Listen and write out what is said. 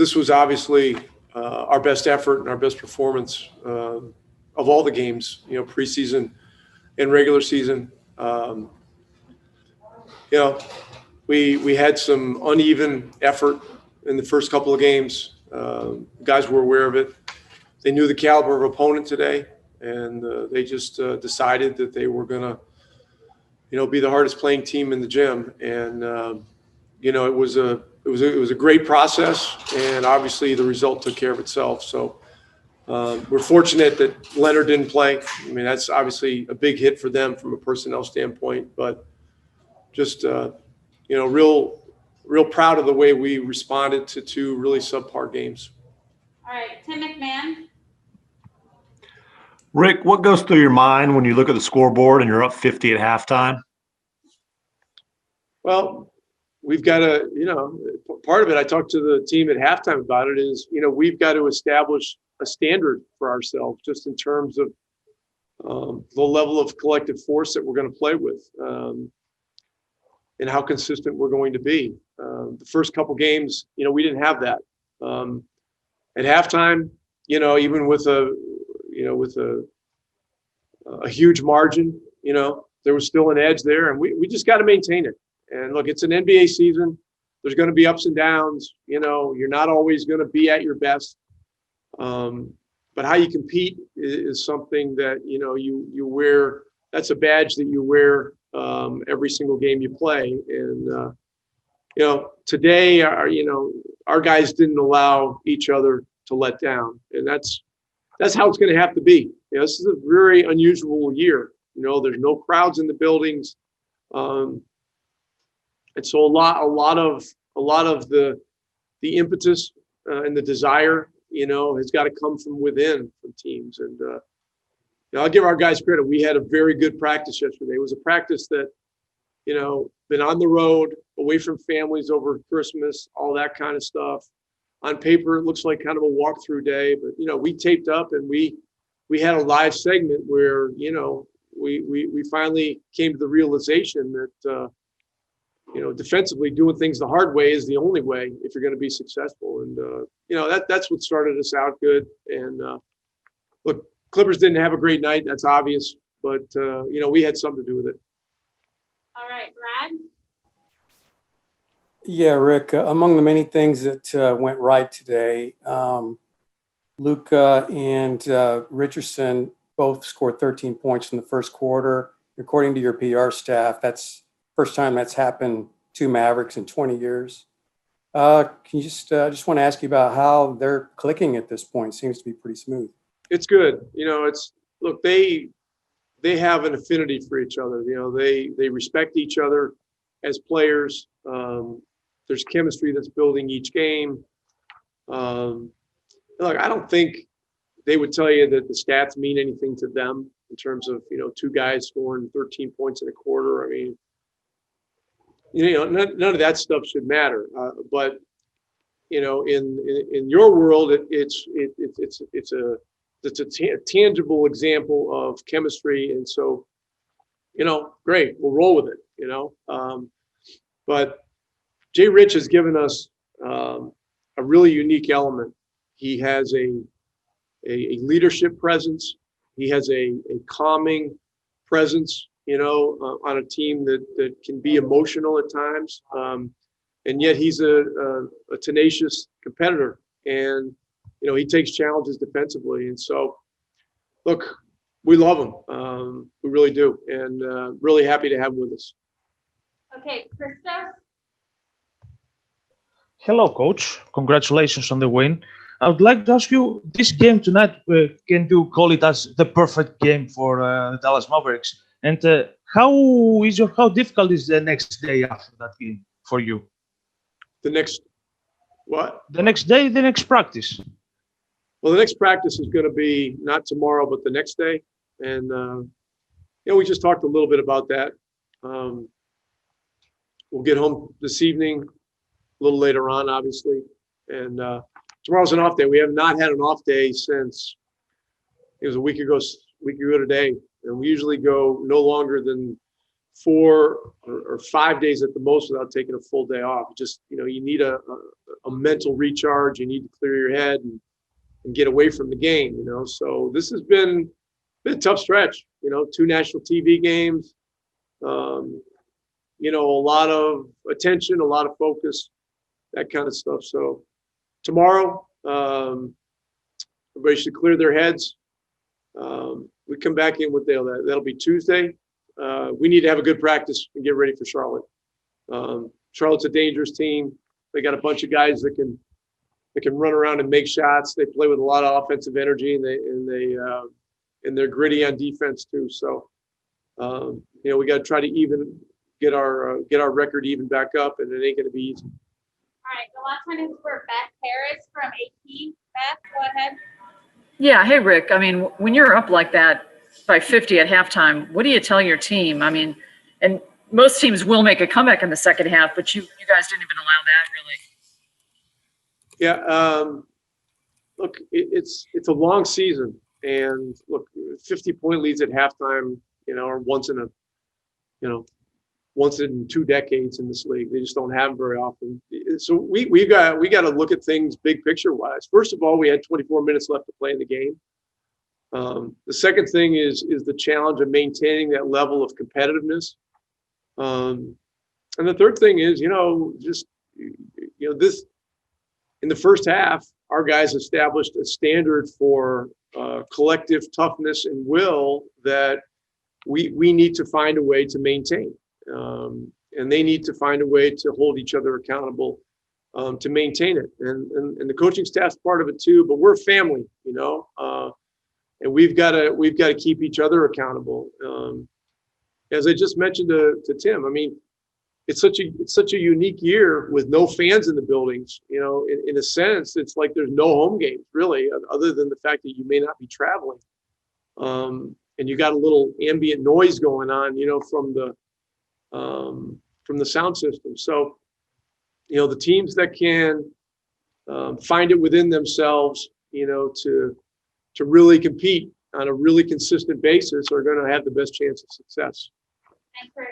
this was obviously our best effort and our best performance of all the games, preseason and regular season. We had some uneven effort in the first couple of games. Guys were aware of it. They knew the caliber of opponent today, and they just decided that they were going to, be the hardest playing team in the gym. And it was a great process, and obviously the result took care of itself. So we're fortunate that Leonard didn't play. I mean, that's obviously a big hit for them from a personnel standpoint, but just real proud of the way we responded to two really subpar games. All right, Tim McMahon. Rick, what goes through your mind when you look at the scoreboard and you're up 50 at halftime? Well, we've got to, part of it, I talked to the team at halftime about it, is, we've got to establish a standard for ourselves just in terms of the level of collective force that we're going to play with and how consistent we're going to be. The first couple games, we didn't have that. At halftime, even with a huge margin, there was still an edge there, and we just got to maintain it. And look, it's an NBA season. There's going to be ups and downs. You're not always going to be at your best. But how you compete is something that, you wear. That's a badge that you wear every single game you play. And, today, our guys didn't allow each other to let down. And that's how it's going to have to be. This is a very unusual year. There's no crowds in the buildings. And so a lot of the impetus and the desire, has got to come from within from teams. And I'll give our guys credit. We had a very good practice yesterday. It was a practice that, been on the road, away from families over Christmas, all that kind of stuff. On paper, it looks like kind of a walkthrough day, but we taped up and we had a live segment where we finally came to the realization that defensively doing things the hard way is the only way if you're going to be successful. And that's what started us out good. And look, Clippers didn't have a great night. That's obvious, but we had something to do with it. All right, Brad. Yeah, Rick, among the many things that went right today, Luka and Richardson both scored 13 points in the first quarter. According to your PR staff, that's first time that's happened to Mavericks in 20 years. Can you just want to ask you about how they're clicking at this point? Seems to be pretty smooth. It's good. Look, they have an affinity for each other. They respect each other as players. There's chemistry that's building each game. Look, I don't think they would tell you that the stats mean anything to them in terms of, two guys scoring 13 points in a quarter. I mean, none of that stuff should matter. But in your world, it's a tangible example of chemistry, and so great, we'll roll with it. But Jay Rich has given us a really unique element. He has a leadership presence. He has a calming presence, on a team that can be emotional at times. And yet he's a tenacious competitor, and, he takes challenges defensively. And so, look, we love him. We really do. And really happy to have him with us. Okay, Kristaps. Hello, Coach. Congratulations on the win. I would like to ask you, this game tonight, can you call it as the perfect game for the Dallas Mavericks? And how difficult is the next day after that game for you? The next what? The next day, the next practice. Well, the next practice is going to be not tomorrow, but the next day. And, we just talked a little bit about that. We'll get home this evening, a little later on, obviously. And tomorrow's an off day. We have not had an off day since it was a week ago today. And we usually go no longer than 4 or 5 days at the most without taking a full day off. Just, you need a mental recharge. You need to clear your head and get away from the game, So this has been a tough stretch, 2 national TV games, a lot of attention, a lot of focus, that kind of stuff. So tomorrow, everybody should clear their heads. We come back in with that'll be Tuesday. We need to have a good practice and get ready for Charlotte. Charlotte's a dangerous team. They got a bunch of guys that can run around and make shots. They play with a lot of offensive energy, and they're gritty on defense too. So, we got to try to get our record even back up, and it ain't going to be easy. All right, the last one is for Beth Harris from AP. Beth, go ahead. Yeah. Hey, Rick. I mean, when you're up like that by 50 at halftime, what do you tell your team? I mean, and most teams will make a comeback in the second half, but you guys didn't even allow that, really. Yeah. Look, it's a long season, and look, 50-point leads at halftime, are once in 2 decades in this league. They just don't have them very often. So we got to look at things big picture wise. First of all, we had 24 minutes left to play in the game. The second thing is the challenge of maintaining that level of competitiveness. And the third thing is, this in the first half, our guys established a standard for collective toughness and will that we need to find a way to maintain. And they need to find a way to hold each other accountable to maintain it. And the coaching staff's part of it too, but we're a family, and we've got to keep each other accountable. As I just mentioned to Tim, I mean, it's such a unique year with no fans in the buildings. In a sense, it's like there's no home games really, other than the fact that you may not be traveling. And you got a little ambient noise going on, from the sound system. So, the teams that can find it within themselves, to really compete on a really consistent basis are going to have the best chance of success. Thanks for